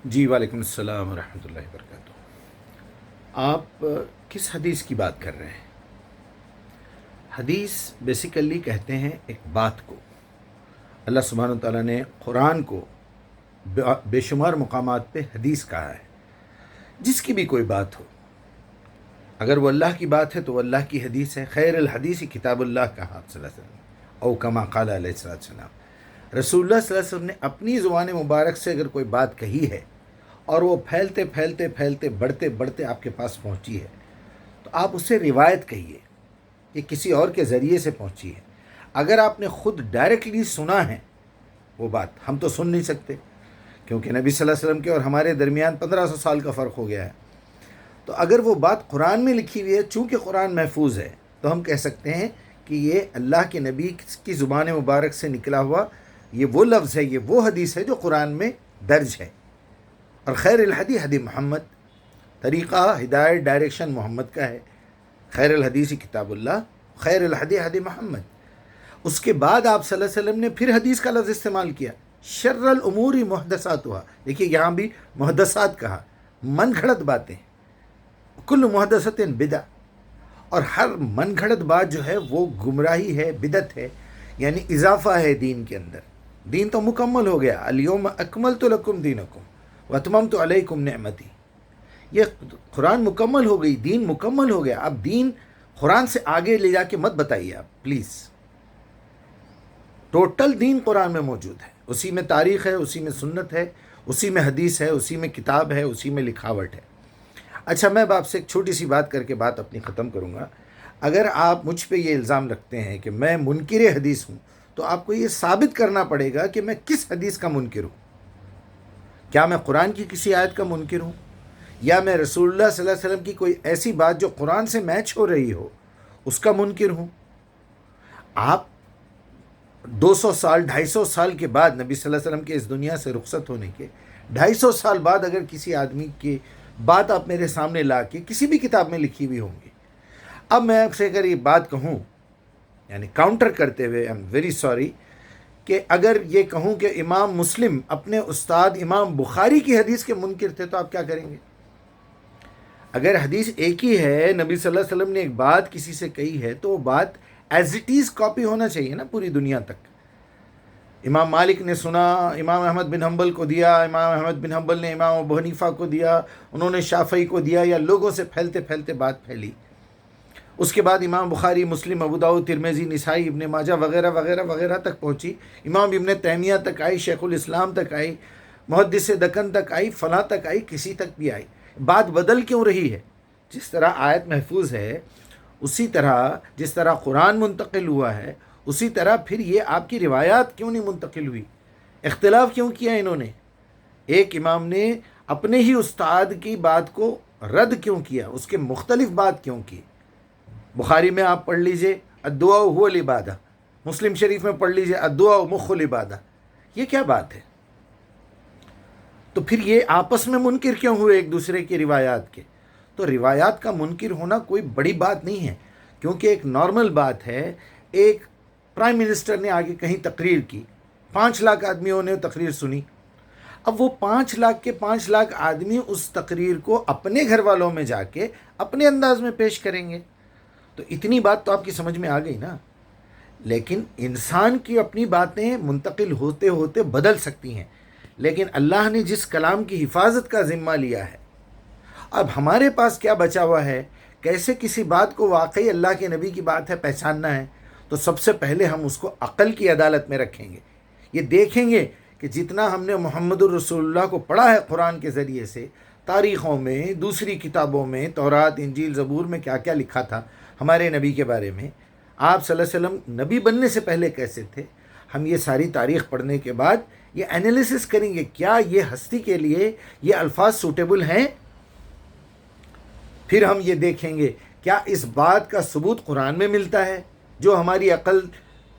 جی وعلیکم السلام ورحمۃ اللہ وبرکاتہ۔ آپ کس حدیث کی بات کر رہے ہیں؟ حدیث بیسیکلی کہتے ہیں ایک بات کو۔ اللہ سبحانہ و تعالیٰ نے قرآن کو بے شمار مقامات پہ حدیث کہا ہے۔ جس کی بھی کوئی بات ہو، اگر وہ اللہ کی بات ہے تو وہ اللہ کی حدیث ہے۔ خیر الحدیث کتاب اللہ کہا آپ صلی اللہ علیہ وسلم، او کما قال علیہ السلام۔ رسول اللہ صلی اللہ علیہ وسلم نے اپنی زبان مبارک سے اگر کوئی بات کہی ہے اور وہ پھیلتے پھیلتے پھیلتے بڑھتے بڑھتے آپ کے پاس پہنچی ہے، تو آپ اسے روایت کہیے کہ کسی اور کے ذریعے سے پہنچی ہے۔ اگر آپ نے خود ڈائریکٹلی سنا ہے وہ بات، ہم تو سن نہیں سکتے کیونکہ نبی صلی اللہ علیہ وسلم کے اور ہمارے درمیان 1500 سال کا فرق ہو گیا ہے۔ تو اگر وہ بات قرآن میں لکھی ہوئی ہے، چونکہ قرآن محفوظ ہے، تو ہم کہہ سکتے ہیں کہ یہ اللہ کے نبی کی زبان مبارک سے نکلا ہوا یہ وہ لفظ ہے، یہ وہ حدیث ہے جو قرآن میں درج ہے۔ اور خیر الحدی حدی محمد، طریقہ ہدایت ڈائریکشن محمد کا ہے۔ خیر الحدیث کتاب اللہ، خیر الحدی حدی محمد۔ اس کے بعد آپ صلی اللہ علیہ وسلم نے پھر حدیث کا لفظ استعمال کیا، شر الامور محدثاتها۔ دیکھیے یہاں بھی محدثات کہا، من گھڑت باتیں، کل محدثت بدع، اور ہر من گھڑت بات جو ہے وہ گمراہی ہے، بدعت ہے، یعنی اضافہ ہے دین کے اندر۔ دین تو مکمل ہو گیا، الیوم اکملت لکم دینکم واتممت علیکم نعمتی۔ یہ قرآن مکمل ہو گئی، دین مکمل ہو گیا۔ اب دین قرآن سے آگے لے جا کے مت بتائیے آپ پلیز۔ ٹوٹل دین قرآن میں موجود ہے، اسی میں تاریخ ہے، اسی میں سنت ہے، اسی میں حدیث ہے، اسی میں کتاب ہے، اسی میں لکھاوٹ ہے۔ اچھا، میں اب آپ سے ایک چھوٹی سی بات کر کے بات اپنی ختم کروں گا۔ اگر آپ مجھ پہ یہ الزام رکھتے ہیں کہ میں منکر حدیث ہوں، تو آپ کو یہ ثابت کرنا پڑے گا کہ میں کس حدیث کا منکر ہوں۔ کیا میں قرآن کی کسی آیت کا منکر ہوں، یا میں رسول اللہ صلی اللہ علیہ وسلم کی کوئی ایسی بات جو قرآن سے میچ ہو رہی ہو اس کا منکر ہوں؟ آپ 200 سال 250 سال کے بعد نبی صلی اللہ علیہ وسلم کے اس دنیا سے رخصت ہونے کے 250 سال بعد اگر کسی آدمی کی بات آپ میرے سامنے لا کے کسی بھی کتاب میں لکھی ہوئی ہوں گی، اب میں آپ سے اگر یہ بات کہوں، یعنی کاؤنٹر کرتے ہوئے، آئی ایم ویری سوری، کہ اگر یہ کہوں کہ امام مسلم اپنے استاد امام بخاری کی حدیث کے منکر تھے، تو آپ کیا کریں گے؟ اگر حدیث ایک ہی ہے، نبی صلی اللہ علیہ وسلم نے ایک بات کسی سے کہی ہے، تو وہ بات ایز اٹ از کاپی ہونا چاہیے نا پوری دنیا تک۔ امام مالک نے سنا، امام احمد بن حنبل کو دیا، امام احمد بن حنبل نے امام ابو حنیفہ کو دیا، انہوں نے شافعی کو دیا، یا لوگوں سے پھیلتے پھیلتے بات پھیلی۔ اس کے بعد امام بخاری، مسلم، ابو داؤد، ترمذی، نسائی، ابن ماجہ وغیرہ وغیرہ وغیرہ تک پہنچی، امام ابن تیمیہ تک آئی، شیخ الاسلام تک آئی، محدث دکن تک آئی، فلاں تک آئی، کسی تک بھی آئی۔ بات بدل کیوں رہی ہے؟ جس طرح آیت محفوظ ہے، اسی طرح جس طرح قرآن منتقل ہوا ہے، اسی طرح پھر یہ آپ کی روایات کیوں نہیں منتقل ہوئی؟ اختلاف کیوں کیا انہوں نے؟ ایک امام نے اپنے ہی استاد کی بات کو رد کیوں کیا؟ اس کے مختلف بات کیوں کی؟ بخاری میں آپ پڑھ لیجئے الدعاء هو العبادہ، مسلم شریف میں پڑھ لیجئے الدعاء مخ العبادہ۔ یہ کیا بات ہے؟ تو پھر یہ آپس میں منکر کیوں ہوئے ایک دوسرے کی روایات کے؟ تو روایات کا منکر ہونا کوئی بڑی بات نہیں ہے، کیونکہ ایک نارمل بات ہے۔ ایک پرائم منسٹر نے آگے کہیں تقریر کی، 5 لاکھ آدمیوں نے تقریر سنی۔ اب وہ 5 لاکھ کے 5 لاکھ آدمی اس تقریر کو اپنے گھر والوں میں جا کے اپنے انداز میں پیش کریں گے، تو اتنی بات تو آپ کی سمجھ میں آ گئی نا۔ لیکن انسان کی اپنی باتیں منتقل ہوتے ہوتے بدل سکتی ہیں، لیکن اللہ نے جس کلام کی حفاظت کا ذمہ لیا ہے، اب ہمارے پاس کیا بچا ہوا ہے؟ کیسے کسی بات کو واقعی اللہ کے نبی کی بات ہے پہچاننا ہے؟ تو سب سے پہلے ہم اس کو عقل کی عدالت میں رکھیں گے۔ یہ دیکھیں گے کہ جتنا ہم نے محمد الرسول اللہ کو پڑھا ہے قرآن کے ذریعے سے، تاریخوں میں، دوسری کتابوں میں، تورات، انجیل، زبور میں کیا کیا لکھا تھا ہمارے نبی کے بارے میں، آپ صلی اللہ علیہ وسلم نبی بننے سے پہلے کیسے تھے، ہم یہ ساری تاریخ پڑھنے کے بعد یہ انالیسس کریں گے، کیا یہ ہستی کے لیے یہ الفاظ سوٹیبل ہیں؟ پھر ہم یہ دیکھیں گے کیا اس بات کا ثبوت قرآن میں ملتا ہے، جو ہماری عقل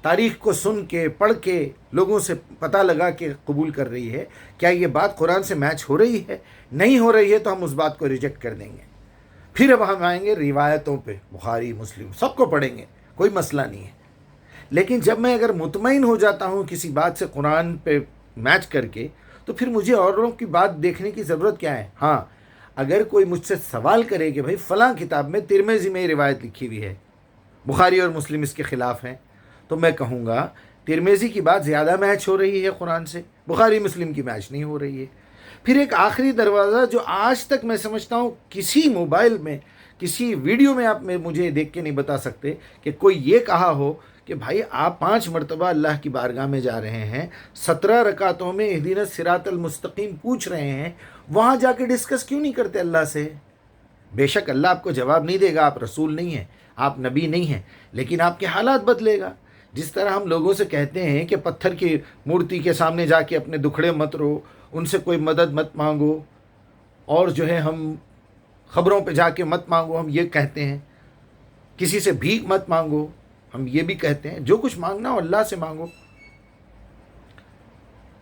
تاریخ کو سن کے پڑھ کے لوگوں سے پتہ لگا کے قبول کر رہی ہے، کیا یہ بات قرآن سے میچ ہو رہی ہے؟ نہیں ہو رہی ہے تو ہم اس بات کو ریجیکٹ کر دیں گے۔ پھر اب ہم آئیں گے روایتوں پہ، بخاری، مسلم، سب کو پڑھیں گے، کوئی مسئلہ نہیں ہے۔ لیکن جب میں اگر مطمئن ہو جاتا ہوں کسی بات سے قرآن پہ میچ کر کے، تو پھر مجھے اوروں کی بات دیکھنے کی ضرورت کیا ہے؟ ہاں، اگر کوئی مجھ سے سوال کرے کہ بھائی فلاں کتاب میں ترمذی میں یہ روایت لکھی ہوئی ہے، بخاری اور مسلم اس کے خلاف ہیں، تو میں کہوں گا ترمذی کی بات زیادہ میچ ہو رہی ہے قرآن سے، بخاری مسلم کی میچ نہیں ہو رہی ہے۔ پھر ایک آخری دروازہ جو آج تک میں سمجھتا ہوں کسی موبائل میں، کسی ویڈیو میں آپ مجھے دیکھ کے نہیں بتا سکتے کہ کوئی یہ کہا ہو کہ بھائی آپ 5 مرتبہ اللہ کی بارگاہ میں جا رہے ہیں، 17 رکعتوں میں اہدینا الصراط المستقیم پوچھ رہے ہیں، وہاں جا کے ڈسکس کیوں نہیں کرتے اللہ سے؟ بے شک اللہ آپ کو جواب نہیں دے گا، آپ رسول نہیں ہیں، آپ نبی نہیں ہیں، لیکن آپ کے حالات بدلے گا۔ جس طرح ہم لوگوں سے کہتے ہیں کہ پتھر کی مورتی کے سامنے جا کے اپنے دکھڑے مت رو، ان سے کوئی مدد مت مانگو، اور جو ہے ہم خبروں پہ جا کے مت مانگو، ہم یہ کہتے ہیں، کسی سے بھیک مت مانگو، ہم یہ بھی کہتے ہیں، جو کچھ مانگنا ہو اللہ سے مانگو۔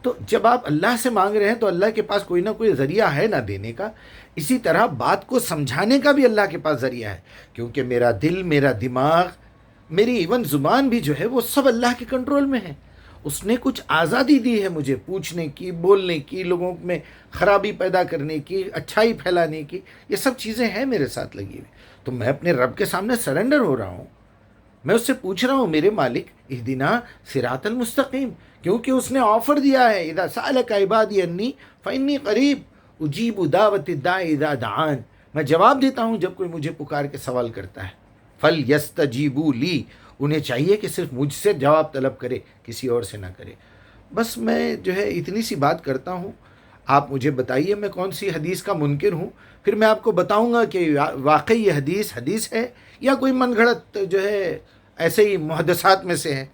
تو جب آپ اللہ سے مانگ رہے ہیں تو اللہ کے پاس کوئی نہ کوئی ذریعہ ہے نہ دینے کا۔ اسی طرح بات کو سمجھانے کا بھی اللہ کے پاس ذریعہ ہے، کیونکہ میرا دل، میرا دماغ، میری ایون زبان بھی جو ہے وہ سب اللہ کے کنٹرول میں ہے۔ اس نے کچھ آزادی دی ہے مجھے پوچھنے کی، بولنے کی، لوگوں میں خرابی پیدا کرنے کی، اچھائی پھیلانے کی، یہ سب چیزیں ہیں میرے ساتھ لگی ہوئی۔ تو میں اپنے رب کے سامنے سرنڈر ہو رہا ہوں، میں اس سے پوچھ رہا ہوں میرے مالک اہدنا صراط المستقیم، کیونکہ اس نے آفر دیا ہے اذا سألک عبادی انی فانی قریب اجیب دعوت الداع اذا دعان، میں جواب دیتا ہوں جب کوئی مجھے پکار کے سوال کرتا ہے۔ فلیستجیبوا لی، انہیں چاہیے کہ صرف مجھ سے جواب طلب کرے، کسی اور سے نہ کرے۔ بس میں جو ہے اتنی سی بات کرتا ہوں، آپ مجھے بتائیے میں کون سی حدیث کا منکر ہوں، پھر میں آپ کو بتاؤں گا کہ واقعی یہ حدیث ہے یا کوئی من گھڑت جو ہے ایسے ہی محدثات میں سے ہے۔